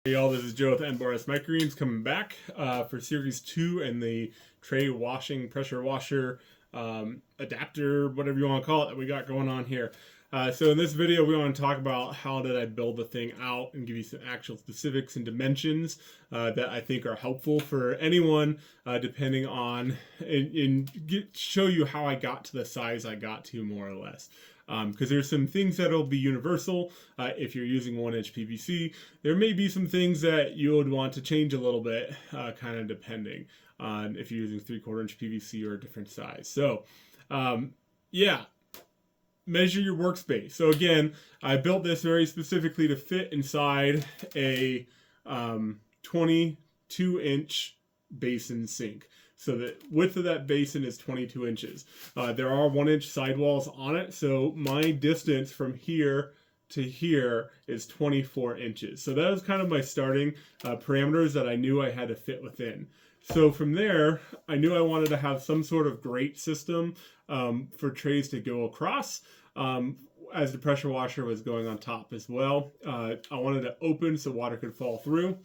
Hey y'all, this is Joe with Microgreens coming back for Series 2 and the tray washing, pressure washer, adapter, whatever you want to call it, that we got going on here. So in this video, we want to talk about how did I build the thing out and give you some actual specifics and dimensions that I think are helpful for anyone, depending on, show you how I got to the size I got to, more or less. Because there's some things that'll be universal if you're using 1-inch PVC. There may be some things that you would want to change a little bit, kind of depending on if you're using 3/4 inch PVC or a different size. So, yeah, measure your workspace. So again, I built this very specifically to fit inside a 22-inch basin sink. So the width of that basin is 22 inches. There are 1-inch sidewalls on it, so my distance from here to here is 24 inches. So that was kind of my starting parameters that I knew I had to fit within. So from there, I knew I wanted to have some sort of grate system for trays to go across as the pressure washer was going on top as well. I wanted to open so water could fall through.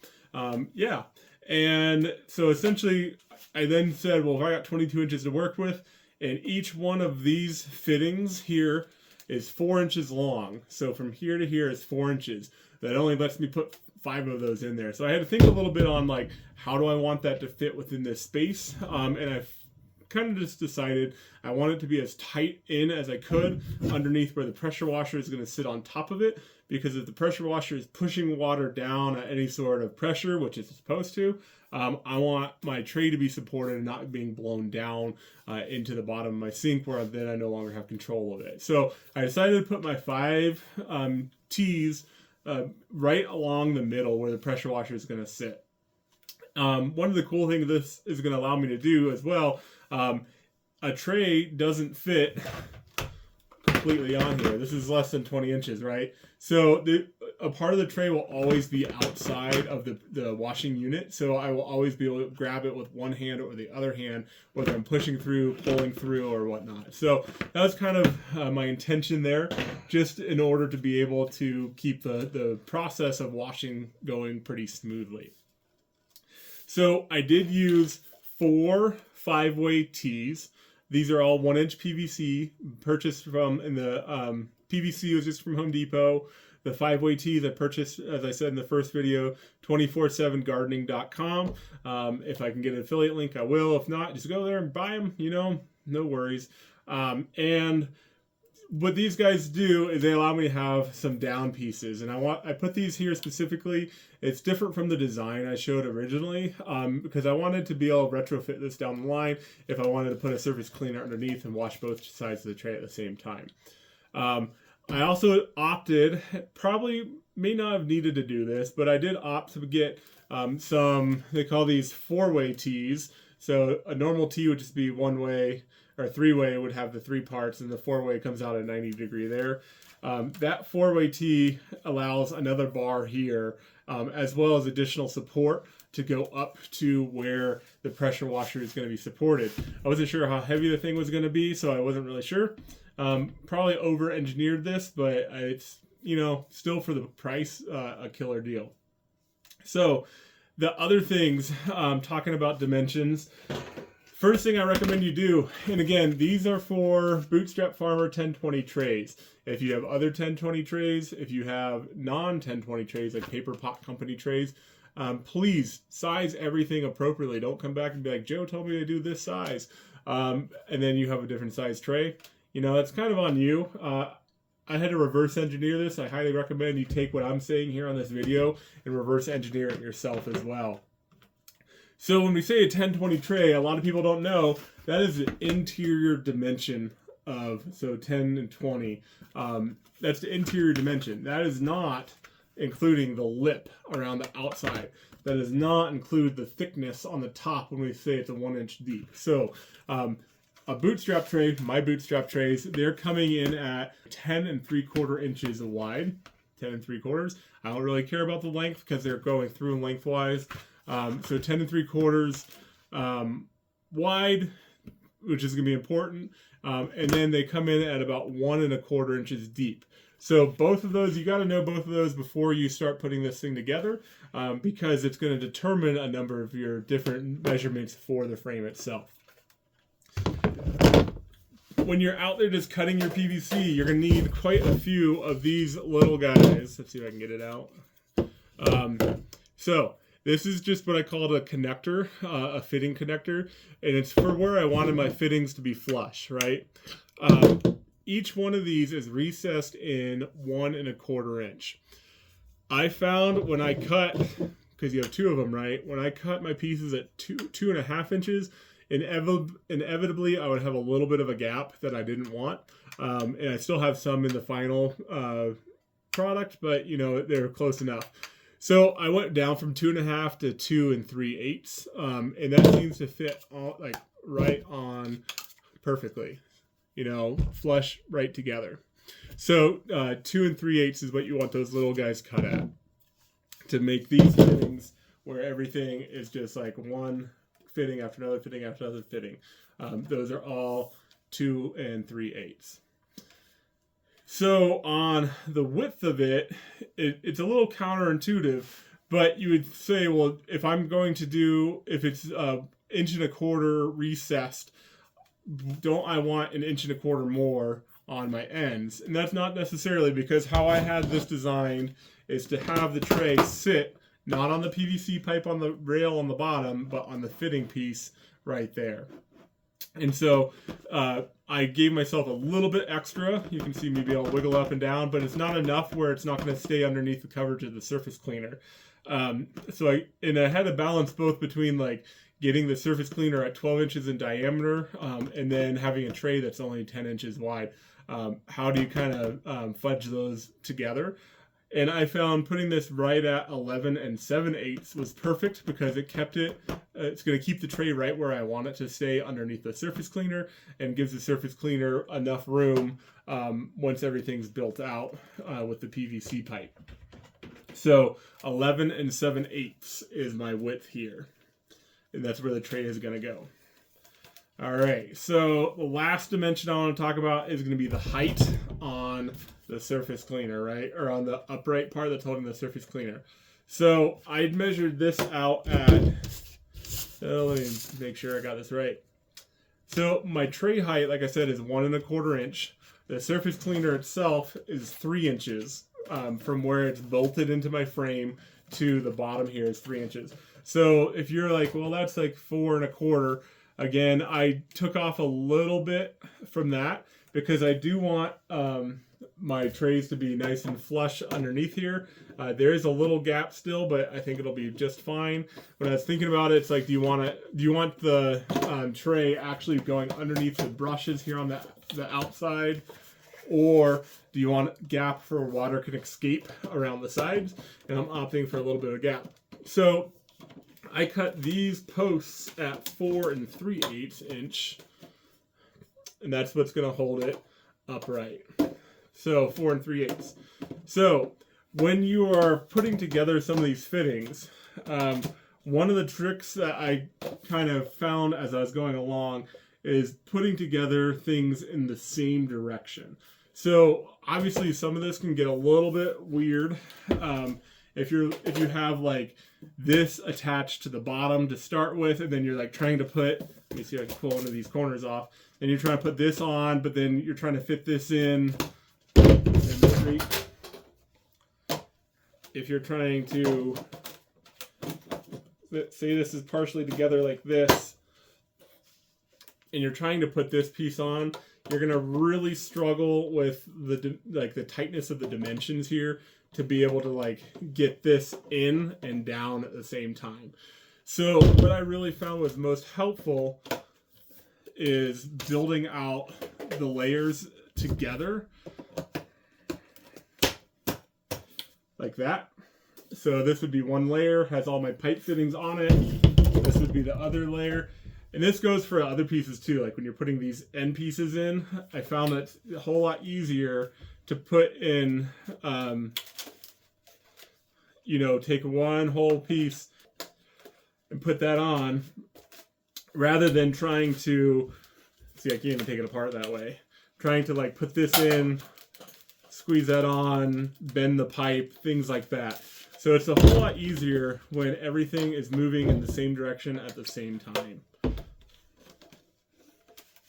Yeah. And so essentially, I then said, well, if I got 22 inches to work with, and each one of these fittings here is 4 inches long. So from here to here is 4 inches. That only lets me put 5 of those in there. So I had to think a little bit on, like, how do I want that to fit within this space? And I've kind of just decided I want it to be as tight in as I could underneath where the pressure washer is going to sit on top of it, because if the pressure washer is pushing water down at any sort of pressure, which it's supposed to, I want my tray to be supported and not being blown down into the bottom of my sink, where then I no longer have control of it. So I decided to put my 5 T's right along the middle where the pressure washer is going to sit. One of the cool things this is going to allow me to do as well, a tray doesn't fit completely on here. This is less than 20 inches, right? So a part of the tray will always be outside of the washing unit. So I will always be able to grab it with one hand or the other hand, whether I'm pushing through, pulling through, or whatnot. So that was kind of my intention there, just in order to be able to keep the process of washing going pretty smoothly. So I did use 4 5-way tees. These are all 1-inch PVC, purchased from, in the PVC was just from Home Depot. The 5-way tees I purchased, as I said in the first video, 247gardening.com. If I can get an affiliate link, I will. If not, just go there and buy them, you know, no worries. And what these guys do is they allow me to have some down pieces, and I put these here specifically. It's different from the design I showed originally, because I wanted to be able to retrofit this down the line if I wanted to put a surface cleaner underneath and wash both sides of the tray at the same time. I also opted, probably may not have needed to do this, but I did opt to get some, they call these 4-way tees. So a normal tee would just be 1-way, or 3-way would have the 3 parts, and the 4-way comes out at 90 degree there. That 4-way tee allows another bar here, as well as additional support to go up to where the pressure washer is going to be supported. I wasn't sure how heavy the thing was going to be, so I wasn't really sure. Probably over-engineered this, but it's, you know, still for the price, a killer deal. So the other things, talking about dimensions, first thing I recommend you do, and again, these are for Bootstrap Farmer 1020 trays. If you have other 1020 trays, if you have non-1020 trays, like Paper Pot Company trays, please size everything appropriately. Don't come back and be like, Joe told me to do this size, and then you have a different size tray. You know, that's kind of on you. I had to reverse engineer this. I highly recommend you take what I'm saying here on this video and reverse engineer it yourself as well. So when we say a 1020 tray, a lot of people don't know that is the interior dimension of, so 10 and 20. That's the interior dimension. That is not including the lip around the outside. That does not include the thickness on the top when we say it's a 1-inch deep. So a bootstrap tray, my bootstrap trays, they're coming in at 10 3/4 inches wide. 10 3/4. I don't really care about the length because they're going through lengthwise. So 10 3/4 wide, which is going to be important. And then they come in at about 1 1/4 inches deep. So both of those, you got to know both of those before you start putting this thing together, because it's going to determine a number of your different measurements for the frame itself. When you're out there just cutting your PVC, you're going to need quite a few of these little guys. Let's see if I can get it out. So this is just what I call a connector, a fitting connector, and it's for where I wanted my fittings to be flush, right? Each one of these is recessed in 1 1/4 inch. I found when I cut, because you have 2 of them, right? When I cut my pieces at 2.5 inches, inevitably I would have a little bit of a gap that I didn't want. And I still have some in the final product, but you know, they're close enough. So I went down from 2.5 to 2 3/8, and that seems to fit all, like right on perfectly, you know, flush right together. So 2 3/8 is what you want those little guys cut at, to make these fittings where everything is just like one fitting after another fitting after another fitting. Those are all 2 3/8. So on the width of it, it's a little counterintuitive, but you would say, well, if I'm going to do, if it's 1 1/4 inch recessed, don't I want 1 1/4 inch more on my ends? And that's not necessarily, because how I had this designed is to have the tray sit not on the PVC pipe on the rail on the bottom, but on the fitting piece right there. And so I gave myself a little bit extra. You can see me be able to wiggle up and down, but it's not enough where it's not going to stay underneath the coverage of the surface cleaner. So I had to balance both between like getting the surface cleaner at 12 inches in diameter, and then having a tray that's only 10 inches wide. How do you kind of fudge those together? And I found putting this right at 11 7/8 was perfect, because it kept it, it's going to keep the tray right where I want it to stay underneath the surface cleaner, and gives the surface cleaner enough room once everything's built out with the PVC pipe. So 11 7/8 is my width here, and that's where the tray is going to go. All right, so the last dimension I want to talk about is going to be the height on the surface cleaner, right? Or on the upright part that's holding the surface cleaner. So I measured this out at, let me make sure I got this right. So my tray height, like I said, is 1 1/4 inch. The surface cleaner itself is 3 inches from where it's bolted into my frame to the bottom here is 3 inches. So if you're like, well, that's like 4 1/4. Again, I took off a little bit from that, because I do want my trays to be nice and flush underneath here. There is a little gap still, but I think it'll be just fine. When I was thinking about it, it's like, do you want the tray actually going underneath the brushes here on the outside, or do you want a gap for water can escape around the sides? And I'm opting for a little bit of gap. So I cut these posts at 4 3/8 inch, and that's what's going to hold it upright. So 4 3/8. So when you are putting together some of these fittings, one of the tricks that I kind of found as I was going along is putting together things in the same direction. So obviously some of this can get a little bit weird. If you have like this attached to the bottom to start with, and then you're like trying to put, let me see if I can pull one of these corners off, and you're trying to put this on, but then you're trying to fit this in. If you're trying to, say this is partially together like this, and you're trying to put this piece on, you're gonna really struggle with the tightness of the dimensions here to be able to like get this in and down at the same time. So what I really found was most helpful is building out the layers together like that. So this would be one layer, has all my pipe fittings on it. This would be the other layer. And this goes for other pieces too. Like when you're putting these end pieces in, I found that a whole lot easier to put in, take one whole piece and put that on, rather than trying to, see, I can't even take it apart that way. Trying to like put this in squeeze that on, bend the pipe, things like that. So it's a whole lot easier when everything is moving in the same direction at the same time.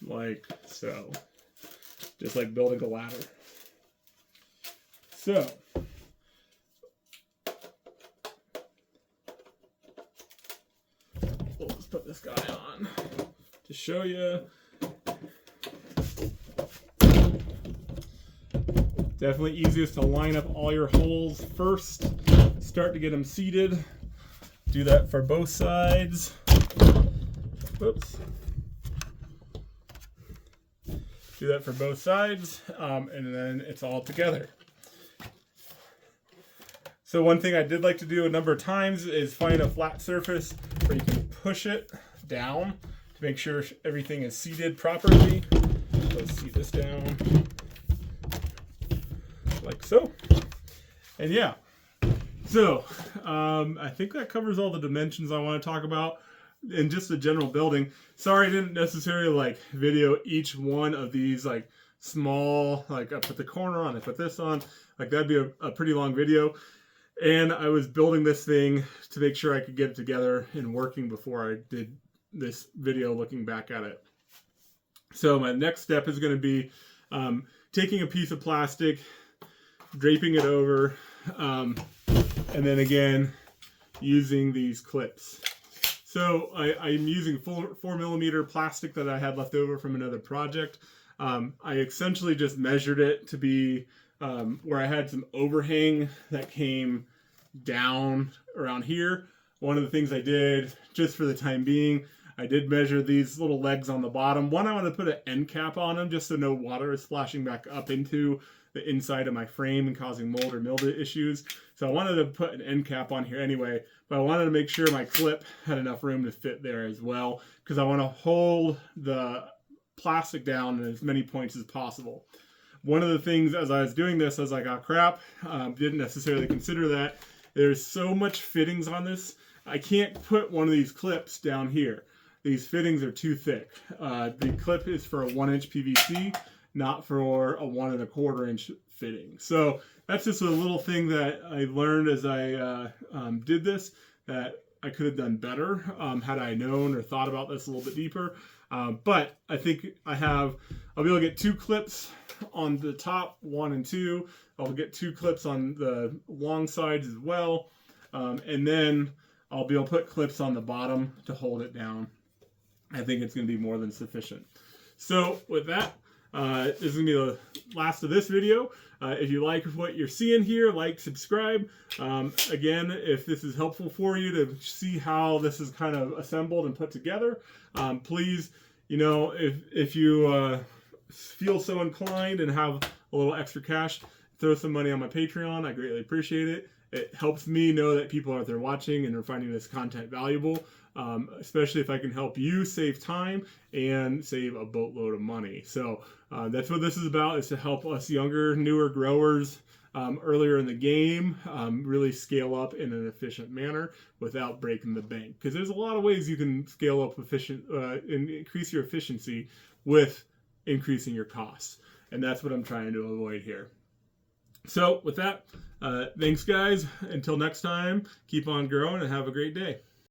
Like so. Just like building a ladder. So, let's put this guy on to show you. Definitely easiest to line up all your holes first. Start to get them seated. Do that for both sides. Whoops. Do that for both sides, and then it's all together. So one thing I did like to do a number of times is find a flat surface where you can push it down to make sure everything is seated properly. Let's seat this down like so. And yeah, so I think that covers all the dimensions I want to talk about in just the general building. Sorry I didn't necessarily like video each one of these like small, like I put the corner on, I put this on, like that'd be a pretty long video. And I was building this thing to make sure I could get it together and working before I did this video looking back at it. So my next step is going to be taking a piece of plastic, draping it over, and then again using these clips. So I'm using 4mm plastic that I had left over from another project. I essentially just measured it to be where I had some overhang that came down around here. One of the things I did, just for the time being, I did measure these little legs on the bottom. One, I want to put an end cap on them just so no water is splashing back up into the inside of my frame and causing mold or mildew issues. So I wanted to put an end cap on here anyway, but I wanted to make sure my clip had enough room to fit there as well, because I want to hold the plastic down in as many points as possible. One of the things as I was doing this, I was like, oh crap, didn't necessarily consider that. There's so much fittings on this. I can't put one of these clips down here. These fittings are too thick. The clip is for a 1-inch PVC, not for a 1 1/4 inch fitting. So that's just a little thing that I learned as I did this, that I could have done better had I known or thought about this a little bit deeper. But I think I'll be able to get 2 clips on the top, 1 and 2. I'll get 2 clips on the long sides as well. And then I'll be able to put clips on the bottom to hold it down. I think it's going to be more than sufficient. So with that, this is going to be the last of this video. If you like what you're seeing here, like, subscribe. Again, if this is helpful for you to see how this is kind of assembled and put together, please, if you feel so inclined and have a little extra cash, throw some money on my Patreon. I greatly appreciate it. It helps me know that people out there watching and are finding this content valuable, especially if I can help you save time and save a boatload of money. So that's what this is about, is to help us younger, newer growers earlier in the game really scale up in an efficient manner without breaking the bank. Because there's a lot of ways you can scale up and increase your efficiency with increasing your costs. And that's what I'm trying to avoid here. So with that, thanks guys. Until next time, keep on growing and have a great day.